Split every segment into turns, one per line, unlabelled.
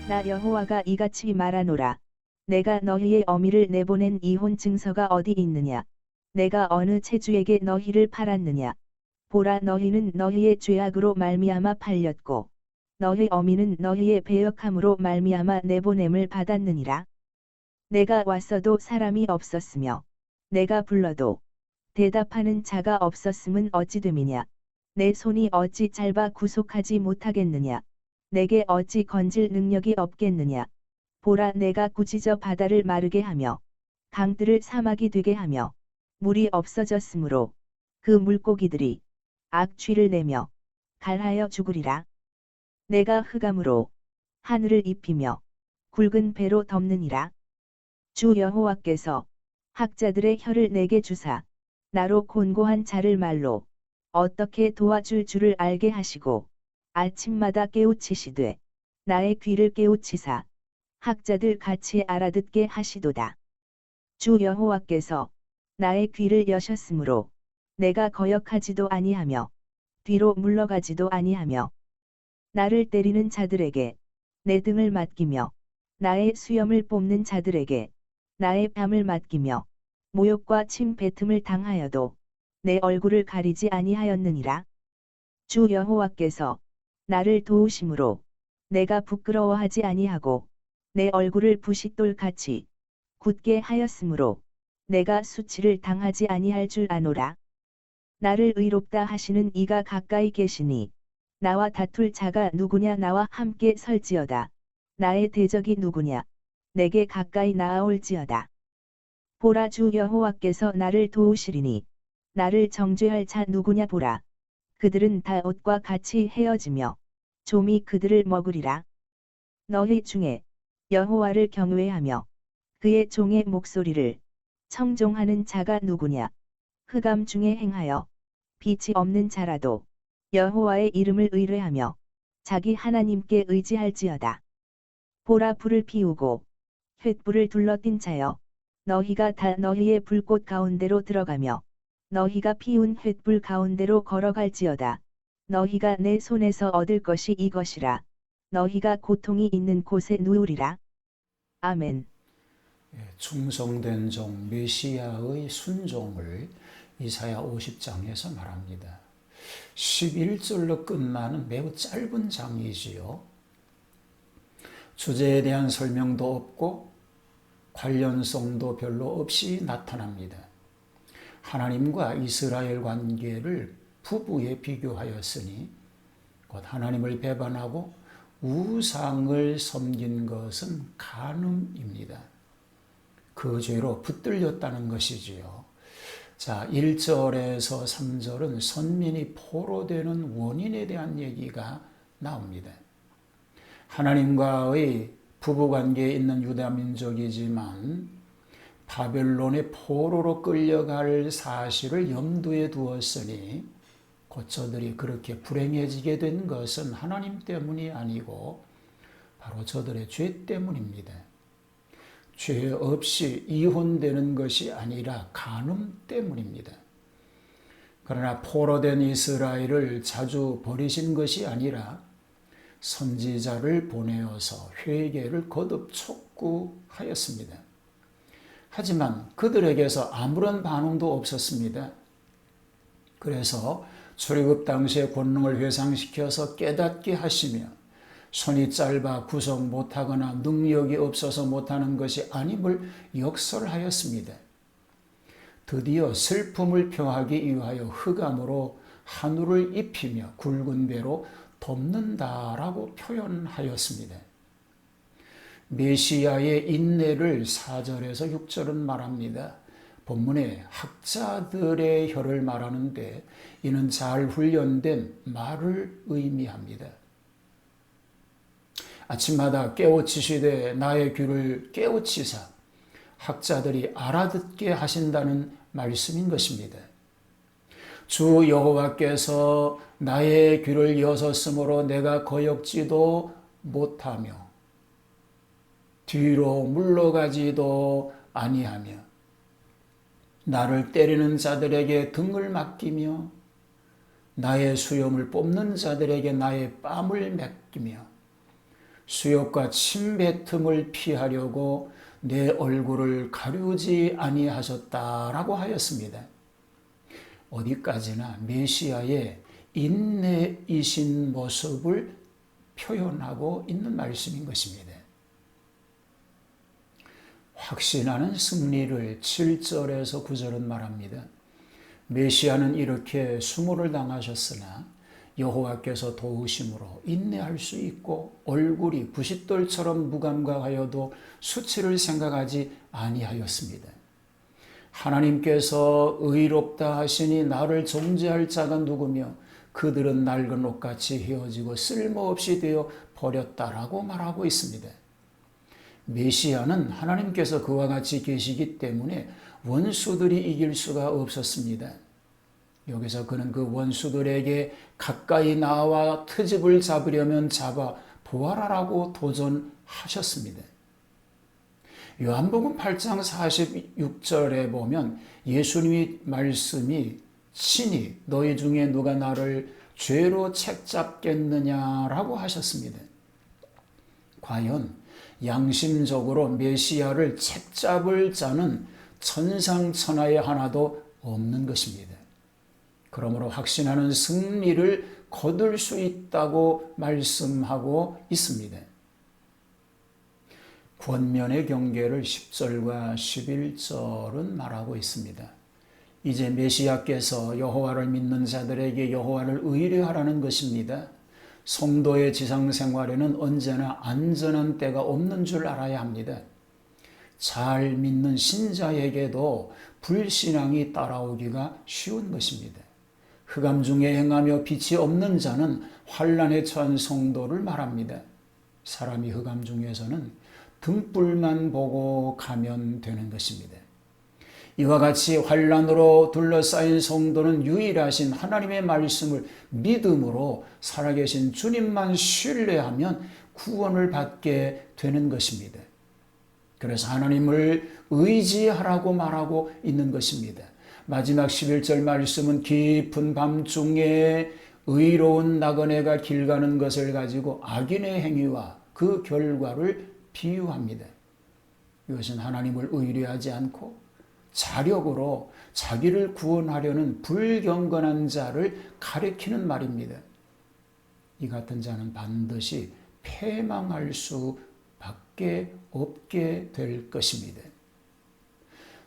나 여호와가 이같이 말하노라. 내가 너희의 어미를 내보낸 이혼 증서가 어디 있느냐? 내가 어느 체주에게 너희를 팔았느냐? 보라, 너희는 너희의 죄악으로 말미암아 팔렸고 너희 어미는 너희의 배역함으로 말미암아 내보냄을 받았느니라. 내가 왔어도 사람이 없었으며 내가 불러도 대답하는 자가 없었음은 어찌 됨이냐? 내 손이 어찌 짧아 구속하지 못하겠느냐? 내게 어찌 건질 능력이 없겠느냐? 보라, 내가 꾸짖어 바다를 마르게 하며 강들을 사막이 되게 하며 물이 없어졌으므로 그 물고기들이 악취를 내며 갈하여 죽으리라. 내가 흑암으로 하늘을 입히며 굵은 배로 덮느니라. 주 여호와께서 학자들의 혀를 내게 주사 나로 곤고한 자를 말로 어떻게 도와줄 줄을 알게 하시고 아침마다 깨우치시되 나의 귀를 깨우치사 학자들 같이 알아듣게 하시도다. 주 여호와께서 나의 귀를 여셨으므로 내가 거역하지도 아니하며 뒤로 물러가지도 아니하며 나를 때리는 자들에게 내 등을 맡기며 나의 수염을 뽑는 자들에게 나의 뺨을 맡기며 모욕과 침 뱉음을 당하여도 내 얼굴을 가리지 아니하였느니라. 주 여호와께서 나를 도우심으로 내가 부끄러워하지 아니하고 내 얼굴을 부싯돌같이 굳게 하였으므로 내가 수치를 당하지 아니할 줄 아노라. 나를 의롭다 하시는 이가 가까이 계시니 나와 다툴 자가 누구냐? 나와 함께 설지어다. 나의 대적이 누구냐? 내게 가까이 나아올지어다. 보라, 주 여호와께서 나를 도우시리니 나를 정죄할 자 누구냐? 보라, 그들은 다 옷과 같이 헤어지며 좀이 그들을 먹으리라. 너희 중에 여호와를 경외하며 그의 종의 목소리를 청종하는 자가 누구냐? 흑암 중에 행하여 빛이 없는 자라도 여호와의 이름을 의뢰하며 자기 하나님께 의지할지어다. 보라, 불을 피우고 횃불을 둘러띈 자여, 너희가 다 너희의 불꽃 가운데로 들어가며 너희가 피운 횃불 가운데로 걸어갈지어다. 너희가 내 손에서 얻을 것이 이것이라. 너희가 고통이 있는 곳에 누우리라. 아멘.
충성된 종 메시아의 순종을 이사야 50장에서 말합니다. 11절로 끝나는 매우 짧은 장이지요. 주제에 대한 설명도 없고 관련성도 별로 없이 나타납니다. 하나님과 이스라엘 관계를 부부에 비교하였으니 곧 하나님을 배반하고 우상을 섬긴 것은 간음입니다. 그 죄로 붙들렸다는 것이지요. 자, 1절에서 3절은 선민이 포로되는 원인에 대한 얘기가 나옵니다. 하나님과의 부부관계에 있는 유다 민족이지만 바벨론의 포로로 끌려갈 사실을 염두에 두었으니 곧 저들이 그렇게 불행해지게 된 것은 하나님 때문이 아니고 바로 저들의 죄 때문입니다. 죄 없이 이혼되는 것이 아니라 간음 때문입니다. 그러나 포로된 이스라엘을 자주 버리신 것이 아니라 선지자를 보내어서 회개를 거듭 촉구하였습니다. 하지만 그들에게서 아무런 반응도 없었습니다. 그래서 출애굽 당시의 권능을 회상시켜서 깨닫게 하시며 손이 짧아 구속 못하거나 능력이 없어서 못하는 것이 아님을 역설하였습니다. 드디어 슬픔을 표하기 위하여 흑암으로 하늘을 입히며 굵은 배로 덮는다라고 표현하였습니다. 메시아의 인내를 4절에서 6절은 말합니다. 본문에 학자들의 혀를 말하는데 이는 잘 훈련된 말을 의미합니다. 아침마다 깨우치시되 나의 귀를 깨우치사 학자들이 알아듣게 하신다는 말씀인 것입니다. 주 여호와께서 나의 귀를 여셨으므로 내가 거역지도 못하며 뒤로 물러가지도 아니하며 나를 때리는 자들에게 등을 맡기며 나의 수염을 뽑는 자들에게 나의 뺨을 맡기며 수욕과 침뱉음을 피하려고 내 얼굴을 가리우지 아니하셨다라고 하였습니다. 어디까지나 메시아의 인내이신 모습을 표현하고 있는 말씀인 것입니다. 확신하는 승리를 7절에서 9절은 말합니다. 메시아는 이렇게 수모를 당하셨으나 여호와께서 도우심으로 인내할 수 있고 얼굴이 부싯돌처럼 무감각하여도 수치를 생각하지 아니하였습니다. 하나님께서 의롭다 하시니 나를 정죄할 자가 누구며 그들은 낡은 옷같이 휘어지고 쓸모없이 되어 버렸다라고 말하고 있습니다. 메시아는 하나님께서 그와 같이 계시기 때문에 원수들이 이길 수가 없었습니다. 여기서 그는 그 원수들에게 가까이 나와 트집을 잡으려면 잡아 보아라라고 도전하셨습니다. 요한복음 8장 46절에 보면 예수님이 말씀이 친히 너희 중에 누가 나를 죄로 책잡겠느냐라고 하셨습니다. 과연 양심적으로 메시아를 책잡을 자는 천상천하에 하나도 없는 것입니다. 그러므로 확신하는 승리를 거둘 수 있다고 말씀하고 있습니다. 권면의 경계를 10절과 11절은 말하고 있습니다. 이제 메시아께서 여호와를 믿는 자들에게 여호와를 의뢰하라는 것입니다. 성도의 지상생활에는 언제나 안전한 때가 없는 줄 알아야 합니다. 잘 믿는 신자에게도 불신앙이 따라오기가 쉬운 것입니다. 흑암 중에 행하며 빛이 없는 자는 환난에 처한 성도를 말합니다. 사람이 흑암 중에서는 등불만 보고 가면 되는 것입니다. 이와 같이 환난으로 둘러싸인 성도는 유일하신 하나님의 말씀을 믿음으로 살아계신 주님만 신뢰하면 구원을 받게 되는 것입니다. 그래서 하나님을 의지하라고 말하고 있는 것입니다. 마지막 11절 말씀은 깊은 밤중에 의로운 나그네가 길 가는 것을 가지고 악인의 행위와 그 결과를 비유합니다. 이것은 하나님을 의뢰하지 않고 자력으로 자기를 구원하려는 불경건한 자를 가리키는 말입니다. 이 같은 자는 반드시 패망할 수밖에 없게 될 것입니다.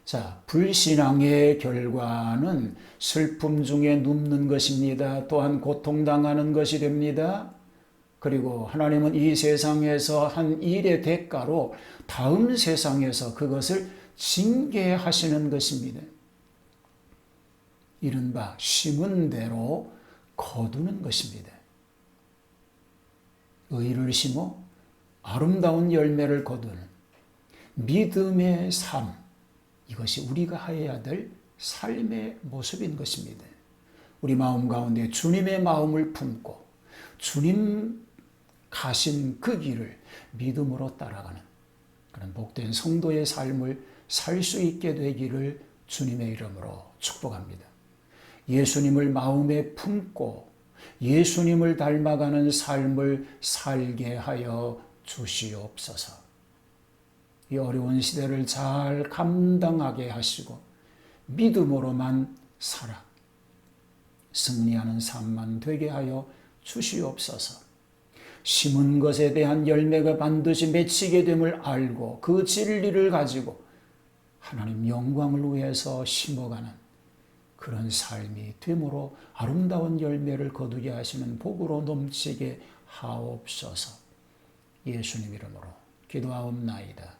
자, 불신앙의 결과는 슬픔 중에 눕는 것입니다. 또한 고통당하는 것이 됩니다. 그리고 하나님은 이 세상에서 한 일의 대가로 다음 세상에서 그것을 징계하시는 것입니다. 이른바 심은 대로 거두는 것입니다. 의를 심어 아름다운 열매를 거두는 믿음의 삶, 이것이 우리가 해야 될 삶의 모습인 것입니다. 우리 마음 가운데 주님의 마음을 품고 주님 가신 그 길을 믿음으로 따라가는 그런 복된 성도의 삶을 살 수 있게 되기를 주님의 이름으로 축복합니다. 예수님을 마음에 품고 예수님을 닮아가는 삶을 살게 하여 주시옵소서. 이 어려운 시대를 잘 감당하게 하시고 믿음으로만 살아 승리하는 삶만 되게 하여 주시옵소서. 심은 것에 대한 열매가 반드시 맺히게 됨을 알고 그 진리를 가지고 하나님 영광을 위해서 심어가는 그런 삶이 되므로 아름다운 열매를 거두게 하시는 복으로 넘치게 하옵소서. 예수님 이름으로 기도하옵나이다.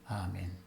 아멘.